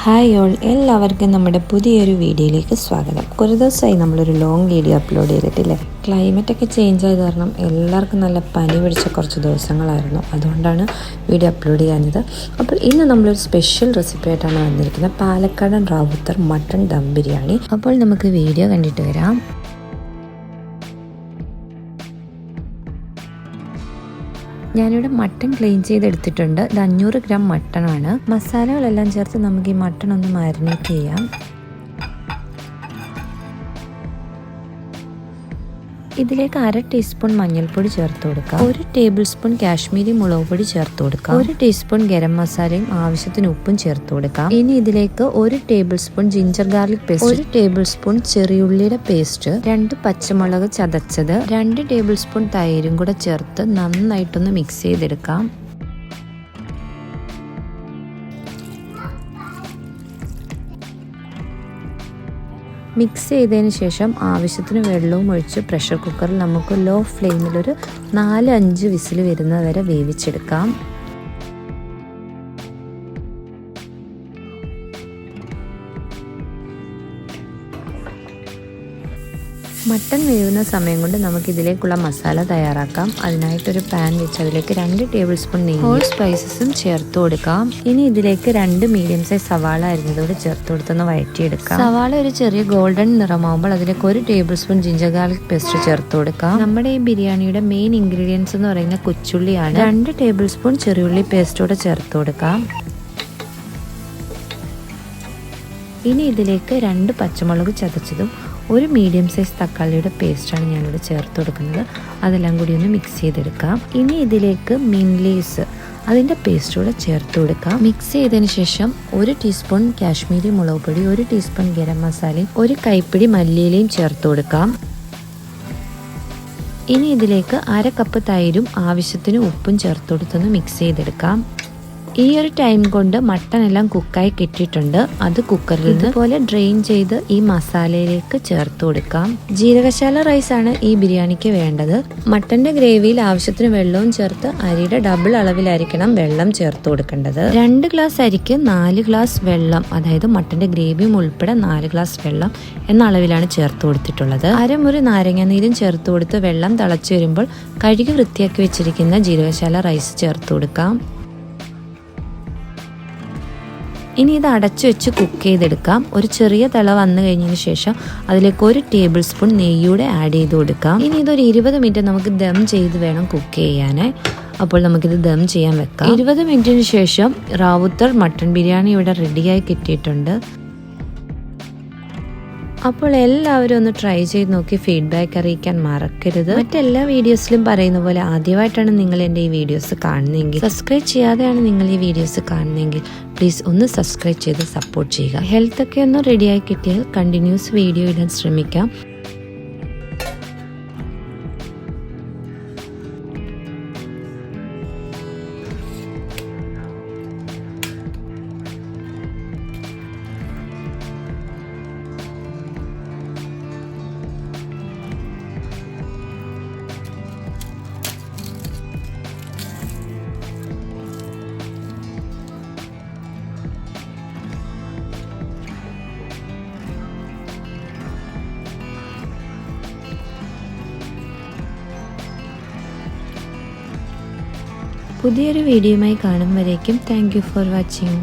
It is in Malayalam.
ഹായ് ഓൾ, എല്ലാവർക്കും നമ്മുടെ പുതിയൊരു വീഡിയോയിലേക്ക് സ്വാഗതം. കുറേ ദിവസമായി നമ്മളൊരു ലോങ് വീഡിയോ അപ്ലോഡ് ചെയ്തിട്ടില്ലേ. ക്ലൈമറ്റൊക്കെ ചേഞ്ച് ആയത് കാരണം എല്ലാവർക്കും നല്ല പനി പിടിച്ച കുറച്ച് ദിവസങ്ങളായിരുന്നു. അതുകൊണ്ടാണ് വീഡിയോ അപ്ലോഡ് ചെയ്യാഞ്ഞത്. അപ്പോൾ ഇന്ന് നമ്മളൊരു സ്പെഷ്യൽ റെസിപ്പി ആയിട്ടാണ് വന്നിരിക്കുന്നത്. പാലക്കാടൻ റാവുത്തർ മട്ടൺ ദം ബിരിയാണി. അപ്പോൾ നമുക്ക് വീഡിയോ കണ്ടിട്ട് വരാം. ഞാനിവിടെ മട്ടൺ ക്ലീൻ ചെയ്തെടുത്തിട്ടുണ്ട്. ഇത് 500 ഗ്രാം മട്ടണാണ്. മസാലകളെല്ലാം ചേർത്ത് നമുക്ക് ഈ മട്ടൺ ഒന്ന് മാരിനേറ്റ് ചെയ്യാം. ഇതിലേക്ക് 1/2 ടീസ്പൂൺ മഞ്ഞൾപ്പൊടി ചേർത്ത് കൊടുക്കാം. 1 ടേബിൾ സ്പൂൺ കാശ്മീരി മുളക് പൊടി ചേർത്ത് കൊടുക്കാം. 1 ടീസ്പൂൺ ഗരം മസാലയും ആവശ്യത്തിന് ഉപ്പും ചേർത്ത് കൊടുക്കാം. ഇനി ഇതിലേക്ക് 1 tablespoon ginger garlic paste, 1 tablespoon ചെറിയുള്ളിയുടെ പേസ്റ്റ്, 2 പച്ചമുളക് ചതച്ചത്, 2 ടേബിൾ സ്പൂൺ തൈരും കൂടെ ചേർത്ത് നന്നായിട്ടൊന്ന് മിക്സ് ചെയ്തെടുക്കാം. മിക്സ് ചെയ്തതിന് ശേഷം ആവശ്യത്തിന് വെള്ളവും ഒഴിച്ച് പ്രഷർ കുക്കറിൽ നമുക്ക് ലോ ഫ്ലെയിമിൽ ഒരു 4-5 വിസിൽ വരുന്നത് വരെ വേവിച്ചെടുക്കാം. മട്ടൺ വേവുന്ന സമയം കൊണ്ട് നമുക്ക് ഇതിലേക്കുള്ള മസാല തയ്യാറാക്കാം. അതിനായിട്ടൊരു പാൻ വെച്ച് അതിലേക്ക് 2 ടേബിൾ സ്പൂൺ നെയ്യ്, ഹോൾ സ്പൈസസും ചേർത്ത് കൊടുക്കാം. ഇനി ഇതിലേക്ക് 2 മീഡിയം സൈസ് സവാള അരിഞ്ഞതോടെ ചേർത്ത് കൊടുത്തൊന്ന് വഴറ്റിയെടുക്കാം. സവാള ഒരു ചെറിയ ഗോൾഡൻ നിറമാകുമ്പോൾ അതിലേക്ക് 1 tablespoon ginger garlic paste ചേർത്ത് കൊടുക്കാം. നമ്മുടെ ഈ ബിരിയാണിയുടെ മെയിൻ ഇൻഗ്രീഡിയൻസ് എന്ന് പറയുന്ന കൊച്ചുള്ളിയാണ്. 2 ടേബിൾ സ്പൂൺ ചെറിയുള്ളി പേസ്റ്റോടെ ചേർത്ത് കൊടുക്കാം. ഇനി ഇതിലേക്ക് 2 പച്ചമുളക് ചതച്ചതും 1 മീഡിയം സൈസ് തക്കാളിയുടെ പേസ്റ്റാണ് ഞാനിവിടെ ചേർത്ത് കൊടുക്കുന്നത്. അതെല്ലാം കൂടി ഒന്ന് മിക്സ് ചെയ്തെടുക്കാം. ഇനി ഇതിലേക്ക് മിന്റ് ലീവ്സ്, അതിൻ്റെ പേസ്റ്റോടെ ചേർത്ത് കൊടുക്കാം. മിക്സ് ചെയ്തതിന് ശേഷം 1 ടീസ്പൂൺ കാശ്മീരി മുളക് പൊടി, 1 ടീസ്പൂൺ ഗരം മസാലയും 1 കൈപ്പിടി മല്ലിയിലയും ചേർത്ത് കൊടുക്കാം. ഇനി ഇതിലേക്ക് 1/2 കപ്പ് തൈരും ആവശ്യത്തിന് ഉപ്പും ചേർത്ത് കൊടുത്തൊന്ന് മിക്സ് ചെയ്തെടുക്കാം. ഈ ഒരു ടൈം കൊണ്ട് മട്ടൺ എല്ലാം കുക്കായി കിട്ടിയിട്ടുണ്ട്. അത് കുക്കറിൽ ഇതുപോലെ ഡ്രെയിൻ ചെയ്ത് ഈ മസാലയിലേക്ക് ചേർത്ത് കൊടുക്കാം. ജീരകശാല റൈസാണ് ഈ ബിരിയാണിക്ക് വേണ്ടത്. മട്ടന്റെ ഗ്രേവിയിൽ ആവശ്യത്തിന് വെള്ളവും ചേർത്ത് അരിയുടെ ഡബിൾ അളവിലായിരിക്കണം വെള്ളം ചേർത്ത് കൊടുക്കേണ്ടത്. 2 ഗ്ലാസ് അരിക്ക് 4 ഗ്ലാസ് വെള്ളം, അതായത് മട്ടന്റെ ഗ്രേവിയും ഉൾപ്പെടെ 4 ഗ്ലാസ് വെള്ളം എന്ന അളവിലാണ് ചേർത്ത് കൊടുത്തിട്ടുള്ളത്. അരമുറി നാരങ്ങ നീരും ചേർത്ത് കൊടുത്ത് വെള്ളം തിളച്ചു വരുമ്പോൾ കഴുകി വൃത്തിയാക്കി വെച്ചിരിക്കുന്ന ജീരകശാല റൈസ് ചേർത്ത് കൊടുക്കാം. ഇനി ഇത് അടച്ചു വെച്ച് കുക്ക് ചെയ്തെടുക്കാം. ഒരു ചെറിയ തിള വന്നു കഴിഞ്ഞതിന് ശേഷം അതിലേക്ക് 1 ടേബിൾ സ്പൂൺ നെയ്യൂടെ ആഡ് ചെയ്ത് കൊടുക്കാം. ഇനി ഇതൊരു 20 മിനിറ്റ് നമുക്ക് ദം ചെയ്ത് വേണം കുക്ക് ചെയ്യാനായി. അപ്പോൾ നമുക്കിത് ദം ചെയ്യാൻ വെക്കാം. 20 മിനിറ്റിന് ശേഷം റാവുത്തർ മട്ടൺ ബിരിയാണി ഇവിടെ റെഡിയായി കിട്ടിയിട്ടുണ്ട്. അപ്പോൾ എല്ലാവരും ഒന്ന് ട്രൈ ചെയ്ത് നോക്കി ഫീഡ്ബാക്ക് അറിയിക്കാൻ മറക്കരുത്. മറ്റെല്ലാ വീഡിയോസിലും പറയുന്ന പോലെ ആദ്യമായിട്ടാണ് നിങ്ങൾ എൻ്റെ ഈ വീഡിയോസ് കാണുന്നതെങ്കിൽ, സബ്സ്ക്രൈബ് ചെയ്യാതെയാണ് നിങ്ങൾ ഈ വീഡിയോസ് കാണുന്നതെങ്കിൽ പ്ലീസ് ഒന്ന് സബ്സ്ക്രൈബ് ചെയ്ത് സപ്പോർട്ട് ചെയ്യുക. ഹെൽത്തൊക്കെ ഒന്ന് റെഡിയായി കിട്ടിയാൽ കണ്ടിന്യൂസ് വീഡിയോ ഇടാൻ ശ്രമിക്കാം. പുതിയൊരു വീഡിയോയുമായി കാണും വരേക്കും താങ്ക് യു ഫോർ വാച്ചിങ്.